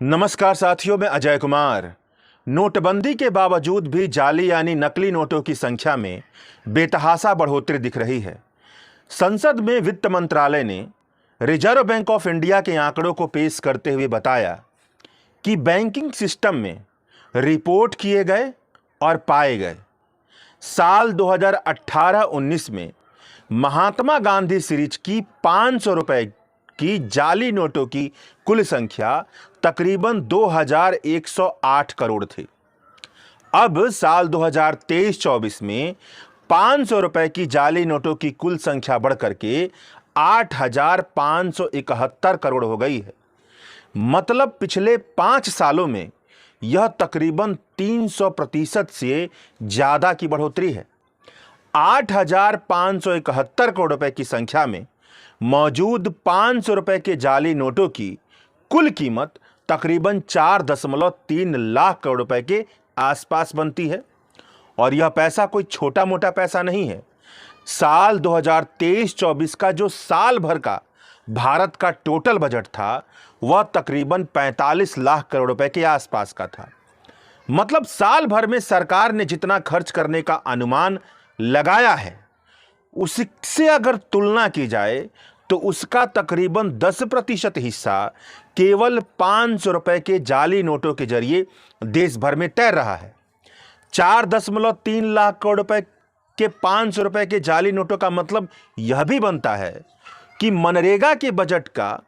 नमस्कार साथियों, मैं अजय कुमार। नोटबंदी के बावजूद भी जाली यानी नकली नोटों की संख्या में बेतहाशा बढ़ोतरी दिख रही है। संसद में वित्त मंत्रालय ने रिजर्व बैंक ऑफ इंडिया के आंकड़ों को पेश करते हुए बताया कि बैंकिंग सिस्टम में रिपोर्ट किए गए और पाए गए साल 2018-19 में महात्मा गांधी सीरीज की 500 रुपए की जाली नोटों की कुल संख्या तकरीबन 2108 करोड़ थी। अब साल 2023-24 में 500 रुपए की जाली नोटों की कुल संख्या बढ़कर के 8571 करोड़ हो गई है। मतलब पिछले 5 सालों में यह तकरीबन 300% से ज्यादा की बढ़ोतरी है। 8571 करोड़ रुपए की संख्या में मौजूद 500 रुपए के जाली नोटों की कुल कीमत तकरीबन 4.3 लाख करोड़ रुपए के आसपास बनती है। और यह पैसा कोई छोटा मोटा पैसा नहीं है। साल 2023-24 का जो साल भर का भारत का टोटल बजट था वह तकरीबन 45 लाख करोड़ रुपए के आसपास का था। मतलब साल भर में सरकार ने जितना खर्च करने का अनुमान लगाया है उससे अगर तुलना की जाए तो उसका तकरीबन 10% हिस्सा केवल 500 रुपए के जाली नोटों के जरिए देश भर में तैर रहा है। 4.3 लाख करोड़ रुपए के 500 रुपए के जाली नोटों का मतलब यह भी बनता है कि मनरेगा के बजट का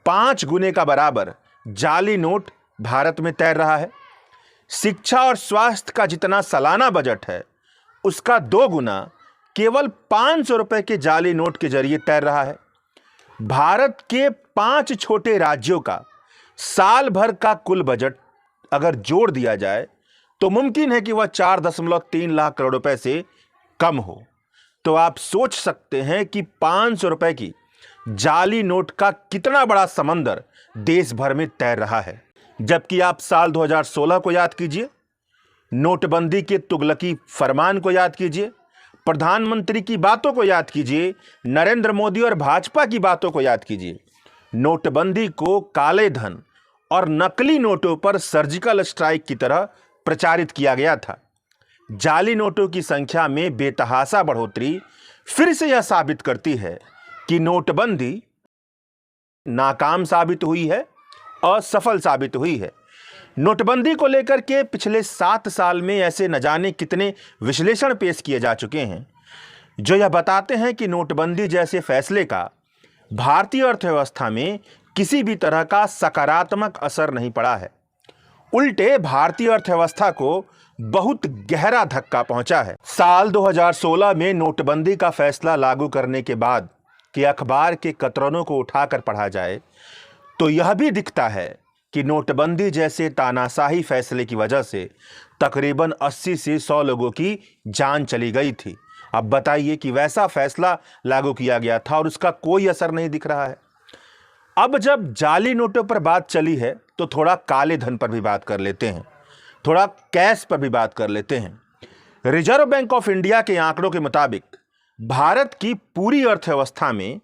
5 गुने का बराबर जाली नोट भारत में तैर रहा है। शिक्षा और स्वास्थ्य का जितना सालाना बजट है उसका 2 गुना केवल 500 रुपए के जाली नोट के जरिए तैर रहा है। भारत के 5 छोटे राज्यों का साल भर का कुल बजट अगर जोड़ दिया जाए तो मुमकिन है कि वह 4.3 लाख करोड़ रुपए से कम हो। तो आप सोच सकते हैं कि 500 रुपए की जाली नोट का कितना बड़ा समंदर देश भर में तैर रहा है। जबकि आप साल 2016 को याद कीजिए, नोटबंदी के तुगलकी फरमान को याद कीजिए, प्रधानमंत्री की बातों को याद कीजिए, नरेंद्र मोदी और भाजपा की बातों को याद कीजिए। नोटबंदी को काले धन और नकली नोटों पर सर्जिकल स्ट्राइक की तरह प्रचारित किया गया था। जाली नोटों की संख्या में बेतहाशा बढ़ोतरी फिर से यह साबित करती है कि नोटबंदी नाकाम साबित हुई है, असफल साबित हुई है। नोटबंदी को लेकर के पिछले 7 साल में ऐसे न जाने कितने विश्लेषण पेश किए जा चुके हैं जो यह बताते हैं कि नोटबंदी जैसे फैसले का भारतीय अर्थव्यवस्था में किसी भी तरह का सकारात्मक असर नहीं पड़ा है। उल्टे भारतीय अर्थव्यवस्था को बहुत गहरा धक्का पहुंचा है। साल 2016 में नोटबंदी का फैसला लागू करने के बाद कि अखबार के कतरनों को उठाकर पढ़ा जाए तो यह भी दिखता है कि नोटबंदी जैसे तानाशाही फैसले की वजह से तकरीबन 80 से 100 लोगों की जान चली गई थी। अब बताइए कि वैसा फैसला लागू किया गया था और उसका कोई असर नहीं दिख रहा है। अब जब जाली नोटों पर बात चली है तो थोड़ा काले धन पर भी बात कर लेते हैं, थोड़ा कैश पर भी बात कर लेते हैं। रिजर्व बैंक ऑफ इंडिया के आंकड़ों के मुताबिक भारत की पूरी अर्थव्यवस्था में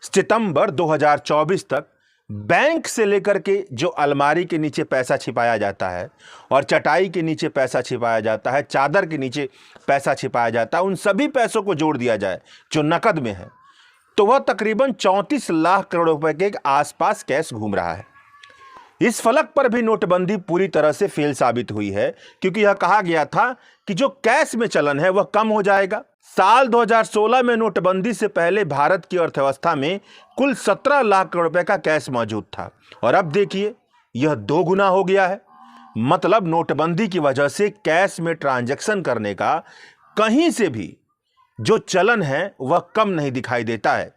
सितंबर 2024 तक बैंक से लेकर के जो अलमारी के नीचे पैसा छिपाया जाता है और चटाई के नीचे पैसा छिपाया जाता है, चादर के नीचे पैसा छिपाया जाता है, उन सभी पैसों को जोड़ दिया जाए जो नकद में है तो वह तकरीबन 34 लाख करोड़ रुपए के आसपास कैश घूम रहा है। इस फलक पर भी नोटबंदी पूरी तरह से फेल साबित हुई है क्योंकि यह कहा गया था कि जो कैश में चलन है वह कम हो जाएगा। साल 2016 में नोटबंदी से पहले भारत की अर्थव्यवस्था में कुल 17 लाख करोड़ रुपए का कैश मौजूद था और अब देखिए यह 2 गुना हो गया है। मतलब नोटबंदी की वजह से कैश में ट्रांजैक्शन करने का कहीं से भी जो चलन है वह कम नहीं दिखाई देता है।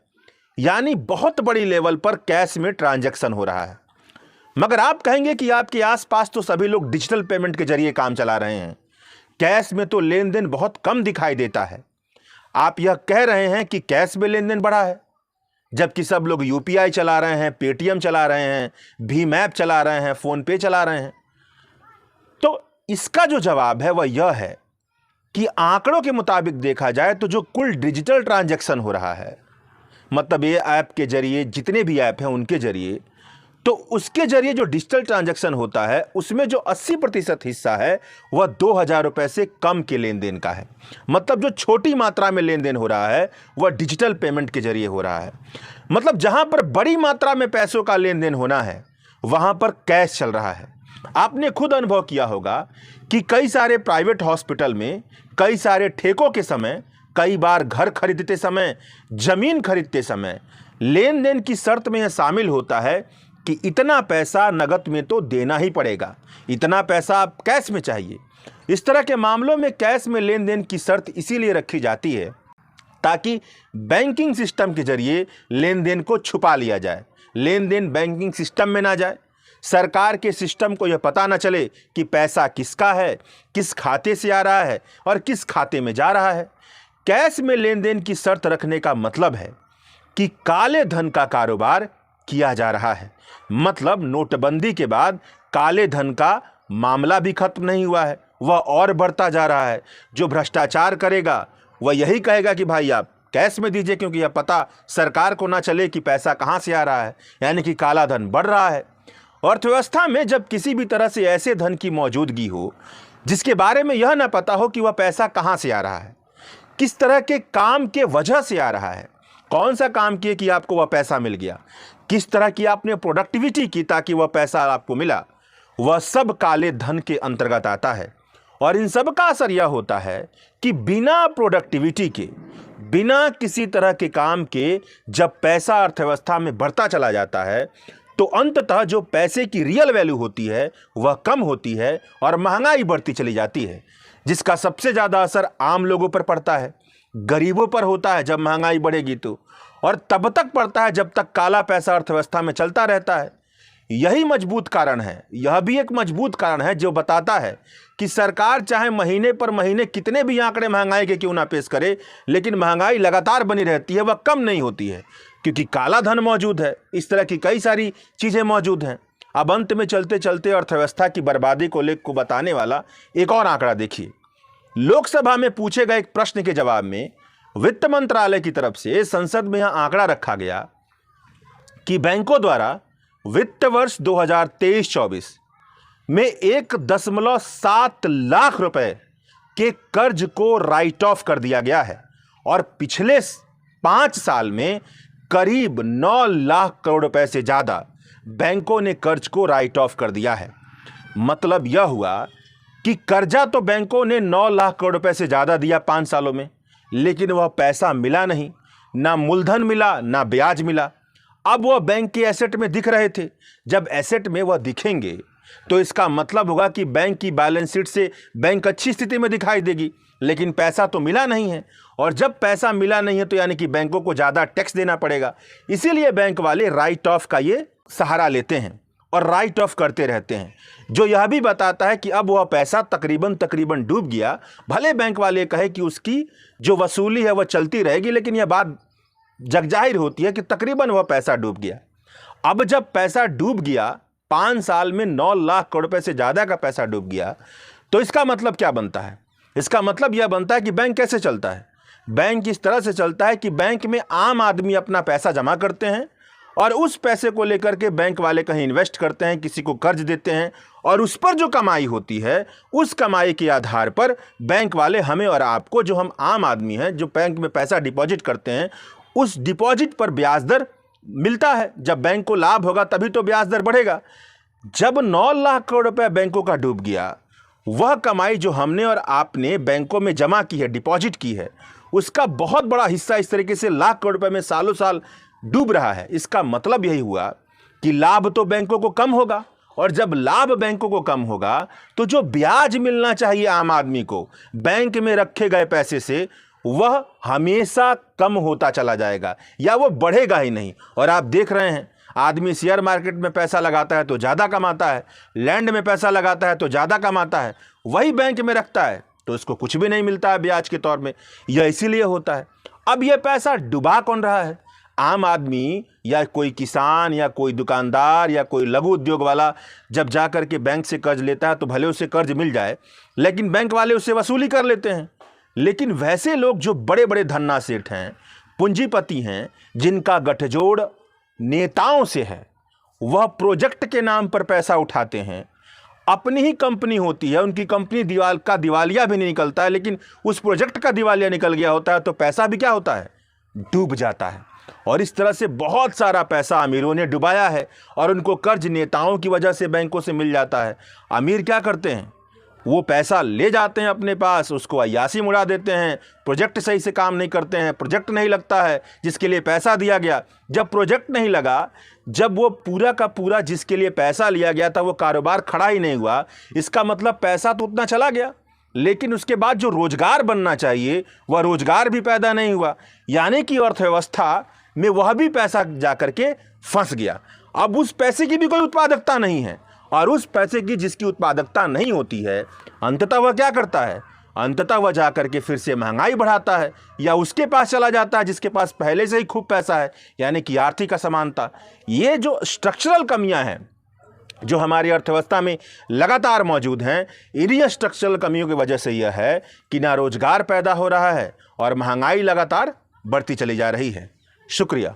यानी बहुत बड़ी लेवल पर कैश में ट्रांजैक्शन हो रहा है। मगर आप कहेंगे कि आपके आसपास तो सभी लोग डिजिटल पेमेंट के जरिए काम चला रहे हैं, कैश में तो लेन देन बहुत कम दिखाई देता है। आप यह कह रहे हैं कि कैश में लेन देन बढ़ा है, जबकि सब लोग यूपीआई चला रहे हैं, पेटीएम चला रहे हैं, भीम ऐप चला रहे हैं, फोन पे चला रहे हैं। तो इसका जो जवाब है वह यह है कि आंकड़ों के मुताबिक देखा जाए तो जो कुल डिजिटल ट्रांजैक्शन हो रहा है, मतलब ये ऐप के जरिए जितने भी ऐप हैं उनके जरिए तो उसके जरिए जो डिजिटल ट्रांजैक्शन होता है उसमें जो 80% हिस्सा है वह 2,000 रुपए से कम के लेन देन का है। मतलब जो छोटी मात्रा में लेन देन हो रहा है वह डिजिटल पेमेंट के जरिए हो रहा है। मतलब जहां पर बड़ी मात्रा में पैसों का लेन देन होना है वहां पर कैश चल रहा है। आपने खुद अनुभव किया होगा कि कई सारे प्राइवेट हॉस्पिटल में, कई सारे ठेकों के समय, कई बार घर खरीदते समय, जमीन खरीदते समय लेन देन की शर्त में यह शामिल होता है कि इतना पैसा नगद में तो देना ही पड़ेगा, इतना पैसा आप कैश में चाहिए। इस तरह के मामलों में कैश में लेन देन की शर्त इसीलिए रखी जाती है ताकि बैंकिंग सिस्टम के जरिए लेन देन को छुपा लिया जाए, लेन देन बैंकिंग सिस्टम में ना जाए, सरकार के सिस्टम को यह पता ना चले कि पैसा किसका है, किस खाते से आ रहा है और किस खाते में जा रहा है। कैश में लेन देन की शर्त रखने का मतलब है कि काले धन का कारोबार किया जा रहा है। मतलब नोटबंदी के बाद काले धन का मामला भी खत्म नहीं हुआ है, वह और बढ़ता जा रहा है। जो भ्रष्टाचार करेगा वह यही कहेगा कि भाई आप कैश में दीजिए, क्योंकि यह पता सरकार को ना चले कि पैसा कहाँ से आ रहा है, यानी कि काला धन बढ़ रहा है। अर्थव्यवस्था में जब किसी भी तरह से ऐसे धन की मौजूदगी हो जिसके बारे में यह ना पता हो कि वह पैसा कहाँ से आ रहा है, किस तरह के काम के वजह से आ रहा है, कौन सा काम किए कि आपको वह पैसा मिल गया, किस तरह की आपने प्रोडक्टिविटी की ताकि वह पैसा आपको मिला, वह सब काले धन के अंतर्गत आता है। और इन सब का असर यह होता है कि बिना प्रोडक्टिविटी के, बिना किसी तरह के काम के जब पैसा अर्थव्यवस्था में बढ़ता चला जाता है तो अंततः जो पैसे की रियल वैल्यू होती है वह कम होती है और महंगाई बढ़ती चली जाती है, जिसका सबसे ज़्यादा असर आम लोगों पर पड़ता है, गरीबों पर होता है जब महंगाई बढ़ेगी तो, और तब तक पड़ता है जब तक काला पैसा अर्थव्यवस्था में चलता रहता है। यही मजबूत कारण है, यह भी एक मजबूत कारण है जो बताता है कि सरकार चाहे महीने पर महीने कितने भी आंकड़े महंगाई के क्यों ना पेश करे, लेकिन महंगाई लगातार बनी रहती है, वह कम नहीं होती है, क्योंकि काला धन मौजूद है। इस तरह की कई सारी चीज़ें मौजूद हैं। अब अंत में चलते चलते अर्थव्यवस्था की बर्बादी को बताने वाला एक और आंकड़ा देखिए। लोकसभा में पूछे गए एक प्रश्न के जवाब में वित्त मंत्रालय की तरफ से संसद में यह आंकड़ा रखा गया कि बैंकों द्वारा वित्त वर्ष 2023-24 में 1.7 लाख रुपए के कर्ज को राइट ऑफ कर दिया गया है और पिछले 5 साल में करीब 9 लाख करोड़ रुपए से ज़्यादा बैंकों ने कर्ज को राइट ऑफ कर दिया है। मतलब यह हुआ कि कर्जा तो बैंकों ने 9 लाख करोड़ रुपए से ज़्यादा दिया 5 सालों में, लेकिन वह पैसा मिला नहीं, ना मूलधन मिला ना ब्याज मिला। अब वह बैंक के एसेट में दिख रहे थे। जब एसेट में वह दिखेंगे तो इसका मतलब होगा कि बैंक की बैलेंस शीट से बैंक अच्छी स्थिति में दिखाई देगी, लेकिन पैसा तो मिला नहीं है। और जब पैसा मिला नहीं है तो यानी कि बैंकों को ज़्यादा टैक्स देना पड़ेगा। इसीलिए बैंक वाले राइट ऑफ का ये सहारा लेते हैं और राइट ऑफ करते रहते हैं, जो यह भी बताता है कि अब वह पैसा तकरीबन डूब गया। भले बैंक वाले कहे कि उसकी जो वसूली है वह चलती रहेगी, लेकिन यह बात जगजाहिर होती है कि तकरीबन वह पैसा डूब गया। अब जब पैसा डूब गया, 5 साल में 9 लाख करोड़ रुपए से ज़्यादा का पैसा डूब गया, तो इसका मतलब क्या बनता है? इसका मतलब यह बनता है कि बैंक कैसे चलता है। बैंक इस तरह से चलता है कि बैंक में आम आदमी अपना पैसा जमा करते हैं और उस पैसे को लेकर के बैंक वाले कहीं इन्वेस्ट करते हैं, किसी को कर्ज देते हैं, और उस पर जो कमाई होती है उस कमाई के आधार पर बैंक वाले हमें और आपको, जो हम आम आदमी हैं, जो बैंक में पैसा डिपॉजिट करते हैं, उस डिपॉजिट पर ब्याज दर मिलता है। जब बैंक को लाभ होगा तभी तो ब्याज दर बढ़ेगा। जब 9 लाख करोड़ रुपए बैंकों का डूब गया, वह कमाई जो हमने और आपने बैंकों में जमा की है, डिपॉजिट की है, उसका बहुत बड़ा हिस्सा इस तरीके से लाख करोड़ रुपए में सालों साल डूब रहा है। इसका मतलब यही हुआ कि लाभ तो बैंकों को कम होगा, और जब लाभ बैंकों को कम होगा तो जो ब्याज मिलना चाहिए आम आदमी को बैंक में रखे गए पैसे से, वह हमेशा कम होता चला जाएगा या वो बढ़ेगा ही नहीं। और आप देख रहे हैं, आदमी शेयर मार्केट में पैसा लगाता है तो ज़्यादा कमाता है, लैंड में पैसा लगाता है तो ज़्यादा कमाता है, वही बैंक में रखता है तो उसको कुछ भी नहीं मिलता है ब्याज के तौर में। यह इसीलिए होता है। अब यह पैसा डुबा कौन रहा है? आम आदमी या कोई किसान या कोई दुकानदार या कोई लघु उद्योग वाला जब जा कर के बैंक से कर्ज लेता है तो भले उसे कर्ज मिल जाए, लेकिन बैंक वाले उससे वसूली कर लेते हैं। लेकिन वैसे लोग जो बड़े बड़े धन्ना सेठ हैं, पूंजीपति हैं, जिनका गठजोड़ नेताओं से है, वह प्रोजेक्ट के नाम पर पैसा उठाते हैं। अपनी ही कंपनी होती है, उनकी कंपनी दिवालिया भी नहीं निकलता है, लेकिन उस प्रोजेक्ट का दिवालिया निकल गया होता है तो पैसा भी क्या होता है, डूब जाता है। और इस तरह से बहुत सारा पैसा अमीरों ने डुबाया है और उनको कर्ज नेताओं की वजह से बैंकों से मिल जाता है। अमीर क्या करते हैं, वो पैसा ले जाते हैं अपने पास, उसको अय्यासी में उड़ा देते हैं, प्रोजेक्ट सही से काम नहीं करते हैं, प्रोजेक्ट नहीं लगता है जिसके लिए पैसा दिया गया। जब प्रोजेक्ट नहीं लगा, जब वो पूरा का पूरा जिसके लिए पैसा लिया गया था वो कारोबार खड़ा ही नहीं हुआ, इसका मतलब पैसा तो उतना चला गया, लेकिन उसके बाद जो रोजगार बनना चाहिए वह रोजगार भी पैदा नहीं हुआ। यानी कि अर्थव्यवस्था में वह भी पैसा जाकर के फंस गया। अब उस पैसे की भी कोई उत्पादकता नहीं है, और उस पैसे की जिसकी उत्पादकता नहीं होती है, अंततः वह क्या करता है, अंततः वह जाकर के फिर से महंगाई बढ़ाता है, या उसके पास चला जाता है जिसके पास पहले से ही खूब पैसा है। यानी कि आर्थिक असमानता। ये जो स्ट्रक्चरल कमियां हैं जो हमारी अर्थव्यवस्था में लगातार मौजूद हैं, इन्हीं स्ट्रक्चरल कमियों की वजह से यह है कि ना रोजगार पैदा हो रहा है और महंगाई लगातार बढ़ती चली जा रही है। शुक्रिया।